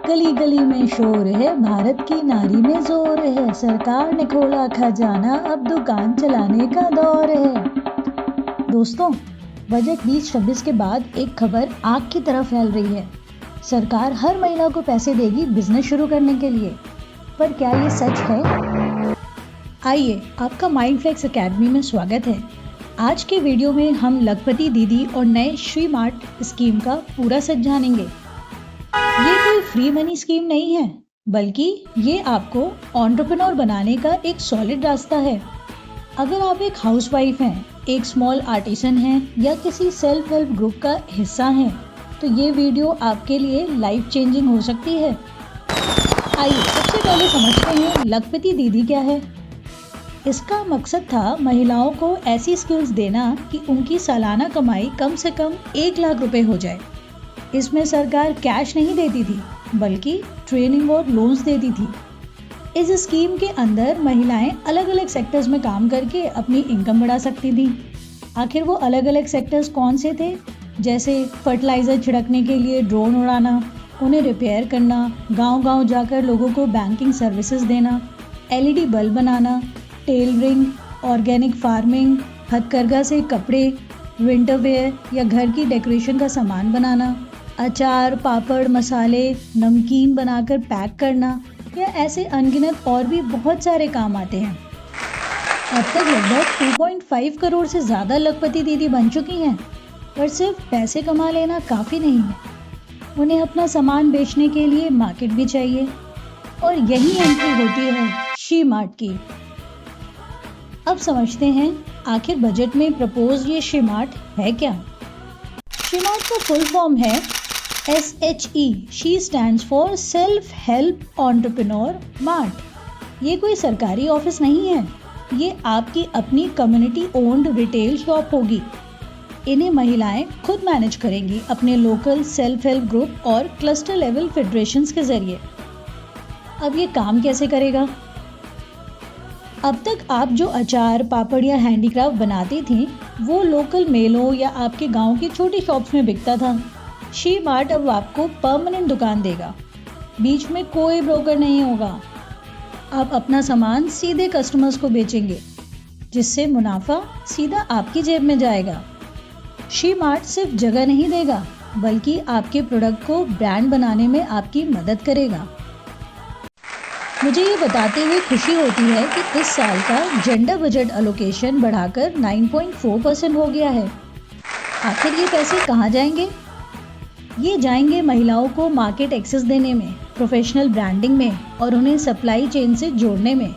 गली गली में शोर है, भारत की नारी में जोर है, सरकार ने खोला खजाना, अब दुकान चलाने का दौर है। दोस्तों, बजट 2026 के बाद एक खबर आग की तरह फैल रही है। सरकार हर महिला को पैसे देगी बिजनेस शुरू करने के लिए, पर क्या ये सच है? आइए, आपका माइंडफ्लेक्स एकेडमी में स्वागत है। आज के वीडियो में हम लखपति दीदी और नए श्री मार्ट स्कीम का पूरा सच जानेंगे। ये कोई फ्री मनी स्कीम नहीं है, बल्कि ये आपको एंटरप्रेन्योर बनाने का एक सॉलिड रास्ता है। अगर आप एक हाउसवाइफ हैं, एक स्मॉल आर्टिसन हैं या किसी सेल्फ हेल्प ग्रुप का हिस्सा हैं, तो ये वीडियो आपके लिए लाइफ चेंजिंग हो सकती है। आइए सबसे पहले समझते हैं लखपति दीदी क्या है। इसका मकसद था महिलाओं को ऐसी स्किल्स देना कि उनकी सालाना कमाई कम से कम 1 लाख रुपए हो जाए। इसमें सरकार कैश नहीं देती थी, बल्कि ट्रेनिंग और लोन्स देती थी। इस स्कीम के अंदर महिलाएं अलग अलग सेक्टर्स में काम करके अपनी इनकम बढ़ा सकती थी। आखिर वो अलग अलग सेक्टर्स कौन से थे? जैसे फर्टिलाइज़र छिड़कने के लिए ड्रोन उड़ाना, उन्हें रिपेयर करना, गांव-गांव जाकर लोगों को बैंकिंग सर्विसेज देना, LED बल्ब बनाना, टेलरिंग, ऑर्गेनिक फार्मिंग, हथकरघा से कपड़े, विंटर वेयर या घर की डेकोरेशन का सामान बनाना, अचार, पापड़, मसाले, नमकीन बनाकर पैक करना या ऐसे अनगिनत और भी बहुत सारे काम आते हैं। अब तक लगभग 2.5 करोड़ से ज़्यादा लखपति दीदी बन चुकी हैं, पर सिर्फ पैसे कमा लेना काफ़ी नहीं है। उन्हें अपना सामान बेचने के लिए मार्केट भी चाहिए, और यही एंट्री होती है श्री मार्ट की। अब समझते हैं आखिर बजट में प्रपोज ये श्री मार्ट है क्या। श्री मार्ट का फुल फॉर्म है SHE, she stands for self help entrepreneur mart. ये कोई सरकारी ऑफिस नहीं है, ये आपकी अपनी कम्युनिटी ओन्ड रिटेल शॉप होगी। इन्हें महिलाएं खुद मैनेज करेंगी अपने लोकल सेल्फ हेल्प ग्रुप और क्लस्टर लेवल फेडरेशंस के जरिए। अब ये काम कैसे करेगा? अब तक आप जो अचार, पापड़ या हैंडीक्राफ्ट बनाती थी, वो लोकल मेलों या आपके गांव की छोटी शॉप्स में बिकता था। श्री मार्ट अब आपको परमानेंट दुकान देगा, बीच में कोई ब्रोकर नहीं होगा। आप अपना सामान सीधे कस्टमर्स को बेचेंगे, जिससे मुनाफा सीधा आपकी जेब में जाएगा। श्री मार्ट सिर्फ जगह नहीं देगा, बल्कि आपके प्रोडक्ट को ब्रांड बनाने में आपकी मदद करेगा। मुझे ये बताते हुए खुशी होती है कि इस साल का जेंडर बजट एलोकेशन बढ़ाकर 9.4% हो गया है। आखिर ये पैसे कहाँ जाएंगे? ये जाएंगे महिलाओं को मार्केट एक्सेस देने में, प्रोफेशनल ब्रांडिंग में और उन्हें सप्लाई चेन से जोड़ने में।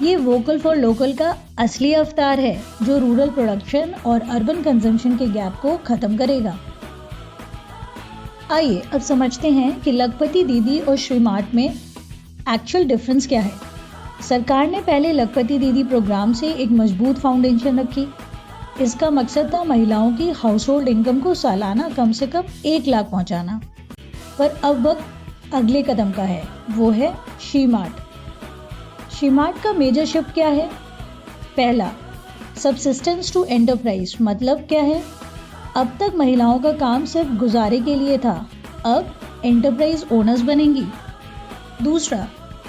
ये वोकल फॉर लोकल का असली अवतार है, जो रूरल प्रोडक्शन और अर्बन कंजम्पशन के गैप को खत्म करेगा। आइए अब समझते हैं कि लखपति दीदी और श्री मार्ट में एक्चुअल डिफरेंस क्या है। सरकार ने पहले लखपति दीदी प्रोग्राम से एक मजबूत फाउंडेशन रखी। इसका मकसद था महिलाओं की हाउस होल्ड इनकम को सालाना कम से कम 1 लाख पहुंचाना। पर अब वक्त अगले कदम का है, वो है श्री मार्ट। श्री मार्ट का मेजर शिफ्ट क्या है? पहला, सब्सिस्टेंस टू एंटरप्राइज। मतलब क्या है? अब तक महिलाओं का काम सिर्फ गुजारे के लिए था, अब एंटरप्राइज ओनर्स बनेंगी। दूसरा,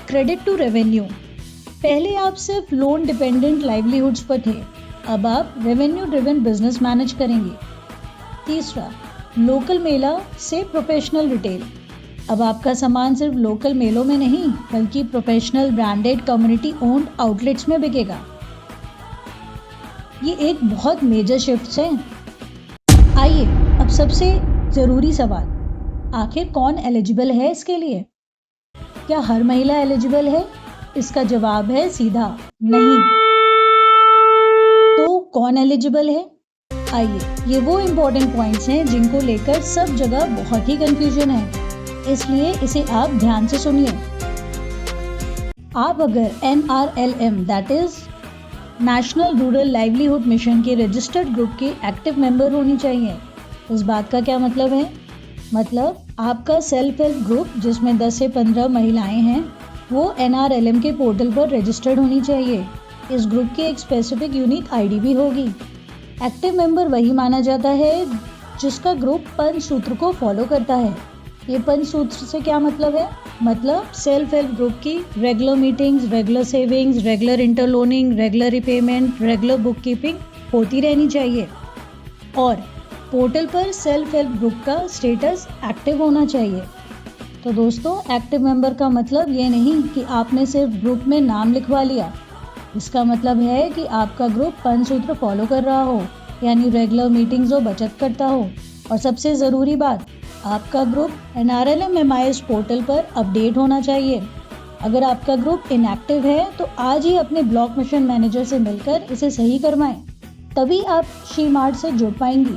क्रेडिट टू रेवेन्यू। पहले आप सिर्फ लोन डिपेंडेंट लाइवलीहुड्स पर थे, अब आप रेवेन्यू ड्रिवन बिजनेस मैनेज करेंगे। तीसरा, लोकल मेला से प्रोफेशनल रिटेल। अब आपका सामान सिर्फ लोकल मेलों में नहीं, बल्कि professional branded community owned outlets में बिकेगा। ये एक बहुत मेजर शिफ्ट है। आइए अब सबसे ज़रूरी सवाल, आखिर कौन एलिजिबल है इसके लिए? क्या हर महिला एलिजिबल है? इसका जवाब है सीधा नहीं। तो कौन एलिजिबल है? आइए, ये वो इम्पोर्टेंट पॉइंट्स हैं जिनको लेकर सब जगह बहुत ही कंफ्यूजन है, इसलिए इसे आप ध्यान से सुनिए। आप अगर NRLM that is national rural livelihood mission के रजिस्टर्ड ग्रुप के एक्टिव मेंबर होनी चाहिए। इस बात का क्या मतलब है? मतलब आपका सेल्फ हेल्प ग्रुप जिसमें 10 से 15 महिलाएं हैं, वो NRLM के पोर्टल पर रजिस्टर्ड होनी चाहिए। इस ग्रुप की एक स्पेसिफिक यूनिक ID भी होगी। एक्टिव मेंबर वही माना जाता है जिसका ग्रुप पंचसूत्र को फॉलो करता है। ये पंचसूत्र से क्या मतलब है? मतलब सेल्फ हेल्प ग्रुप की regular meetings, regular savings, regular interloaning, regular repayment, regular book keeping होती रहनी चाहिए। और पोर्टल पर सेल्फ हेल्प ग्रुप का स्टेटस एक्टिव होना चाहिए। तो दोस्तों, एक्टिव मेंबर का मतलब ये नहीं कि आपने सिर्फ ग्रुप में नाम लिखवा लिया। इसका मतलब है कि आपका ग्रुप पंचसूत्र फॉलो कर रहा हो, यानी रेगुलर मीटिंग्स और बचत करता हो। और सबसे ज़रूरी बात, आपका ग्रुप NRLM-MIS पोर्टल पर अपडेट होना चाहिए। अगर आपका ग्रुप इनएक्टिव है तो आज ही अपने ब्लॉक मिशन मैनेजर से मिलकर इसे सही करवाएं, तभी आप शी-मार्ट से जुड़ पाएंगी।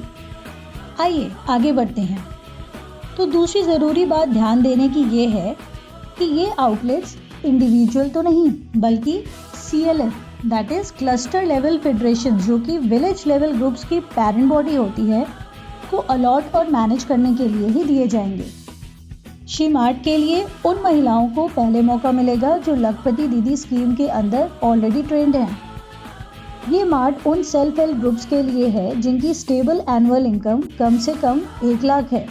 आइए आगे बढ़ते हैं। तो दूसरी ज़रूरी बात ध्यान देने की ये है कि ये आउटलेट्स इंडिविजुअल तो नहीं, बल्कि CLF that is cluster level federation, जो कि विलेज लेवल ग्रुप्स की पेरेंट बॉडी होती है, को अलॉट और मैनेज करने के लिए ही दिए जाएंगे। शी-मार्ट के लिए उन महिलाओं को पहले मौका मिलेगा जो लखपति दीदी स्कीम के अंदर ऑलरेडी ट्रेंड हैं। ये मार्ट उन सेल्फ हेल्प ग्रुप्स के लिए है जिनकी स्टेबल एनुअल इनकम कम से कम 1 लाख है।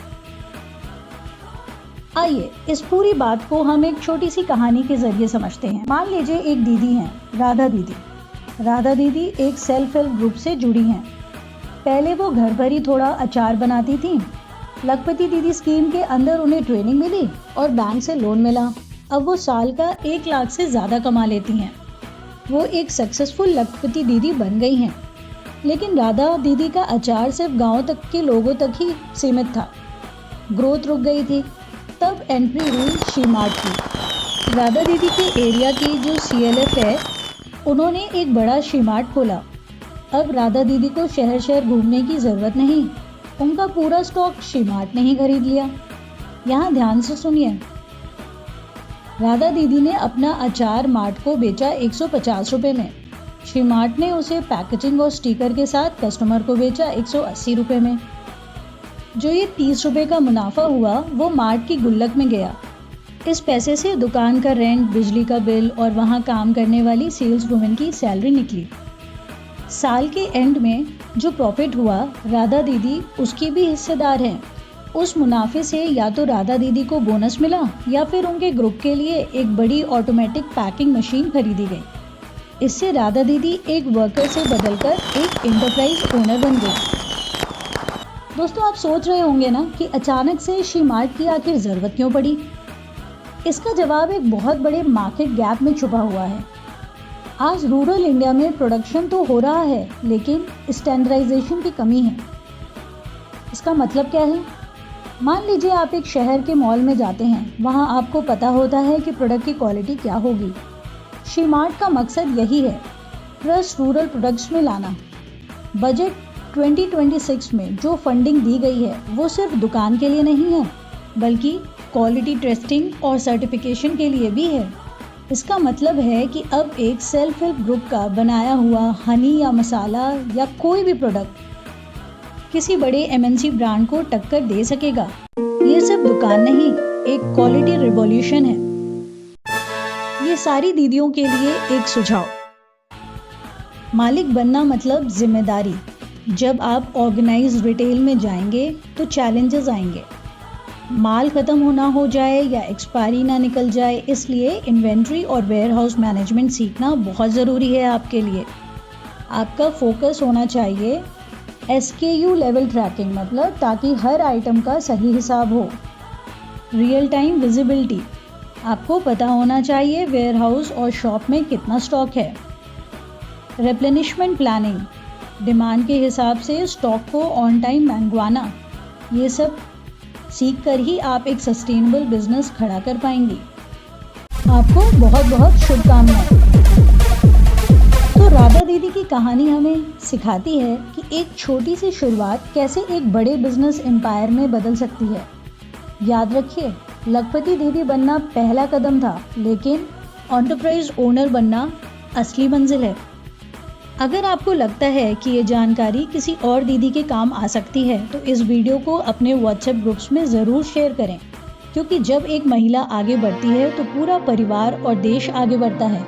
आइए इस पूरी बात को हम एक छोटी सी कहानी के जरिए समझते हैं। मान लीजिए एक दीदी हैं, राधा दीदी। राधा दीदी एक सेल्फ हेल्प ग्रुप से जुड़ी हैं। पहले वो घर पर ही थोड़ा अचार बनाती थी। लखपति दीदी स्कीम के अंदर उन्हें ट्रेनिंग मिली और बैंक से लोन मिला। अब वो साल का 1 लाख से ज़्यादा कमा लेती हैं। वो एक सक्सेसफुल लखपति दीदी बन गई हैं। लेकिन राधा दीदी का अचार सिर्फ गांव तक के लोगों तक ही सीमित था। ग्रोथ रुक गई थी। तब एंट्री हुई शी-मार्ट की। राधा दीदी के एरिया की जो CLF है, उन्होंने एक बड़ा शी-मार्ट खोला। अब राधा दीदी को शहर शहर घूमने की ज़रूरत नहीं। उनका पूरा स्टॉक शी-मार्ट ने ही खरीद लिया। यहाँ ध्यान से सुनिए। राधा दीदी ने अपना अचार मार्ट को बेचा 150 रुपये में। शी-मार्ट ने उसे पैकेजिंग और स्टिकर के साथ कस्टमर को बेचा 180 रुपये में। जो ये 30 रुपये का मुनाफा हुआ वो मार्ट की गुल्लक में गया। इस पैसे से दुकान का रेंट, बिजली का बिल और वहाँ काम करने वाली सेल्स वुमेन की सैलरी निकली। साल के एंड में जो प्रॉफिट हुआ, राधा दीदी उसकी भी हिस्सेदार हैं। उस मुनाफे से या तो राधा दीदी को बोनस मिला या फिर उनके ग्रुप के लिए एक बड़ी ऑटोमेटिक पैकिंग मशीन खरीदी गई। इससे राधा दीदी एक वर्कर से बदलकर एक एंटरप्राइज ओनर बन गई। दोस्तों, आप सोच रहे होंगे ना कि अचानक से शी-मार्ट की आखिर ज़रूरत क्यों पड़ी? इसका जवाब एक बहुत बड़े मार्केट गैप में छुपा हुआ है। आज रूरल इंडिया में प्रोडक्शन तो हो रहा है, लेकिन स्टैंडर्डाइजेशन की कमी है। इसका मतलब क्या है? मान लीजिए आप एक शहर के मॉल में जाते हैं। वहाँ आपको पता होता है कि प्रोडक्ट की क्वालिटी क्या होगी। शी-मार्ट का मकसद यही है, ट्रस्ट रूरल प्रोडक्ट्स में लाना। बजट 2026 में जो फंडिंग दी गई है वो सिर्फ दुकान के लिए नहीं है, बल्कि क्वालिटी टेस्टिंग और सर्टिफिकेशन के लिए भी है। इसका मतलब है कि अब एक सेल्फ हेल्प ग्रुप का बनाया हुआ हनी या मसाला या कोई भी प्रोडक्ट किसी बड़े MNC ब्रांड को टक्कर दे सकेगा। ये सिर्फ दुकान नहीं, एक क्वालिटी रिवॉल्यूशन है। ये सारी दीदियों के लिए एक सुझाव। मालिक बनना मतलब जिम्मेदारी। जब आप ऑर्गेनाइज्ड रिटेल में जाएंगे तो चैलेंजेस आएंगे। माल ख़त्म होना हो जाए या एक्सपायरी ना निकल जाए, इसलिए इन्वेंट्री और वेयरहाउस मैनेजमेंट सीखना बहुत ज़रूरी है आपके लिए। आपका फोकस होना चाहिए SKU लेवल ट्रैकिंग, मतलब ताकि हर आइटम का सही हिसाब हो। रियल टाइम विजिबिलिटी, आपको पता होना चाहिए वेयरहाउस और शॉप में कितना स्टॉक है। रिप्लेनिशमेंट प्लानिंग, डिमांड के हिसाब से स्टॉक को ऑन टाइम मंगवाना। ये सब सीख कर ही आप एक सस्टेनेबल बिजनेस खड़ा कर पाएंगी। आपको बहुत बहुत शुभकामनाएं। तो राधा दीदी की कहानी हमें सिखाती है कि एक छोटी सी शुरुआत कैसे एक बड़े बिजनेस एम्पायर में बदल सकती है। याद रखिए, लखपति दीदी बनना पहला कदम था, लेकिन एंटरप्राइज ओनर बनना असली मंजिल है। अगर आपको लगता है कि ये जानकारी किसी और दीदी के काम आ सकती है तो इस वीडियो को अपने WhatsApp ग्रुप्स में ज़रूर शेयर करें, क्योंकि जब एक महिला आगे बढ़ती है तो पूरा परिवार और देश आगे बढ़ता है।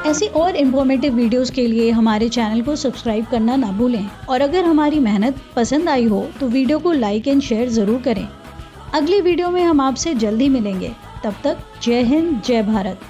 ऐसी और इन्फॉर्मेटिव वीडियोस के लिए हमारे चैनल को सब्सक्राइब करना ना भूलें और अगर हमारी मेहनत पसंद आई हो तो वीडियो को लाइक एंड शेयर ज़रूर करें। अगली वीडियो में हम आपसे जल्दी मिलेंगे। तब तक जय हिंद, जय भारत।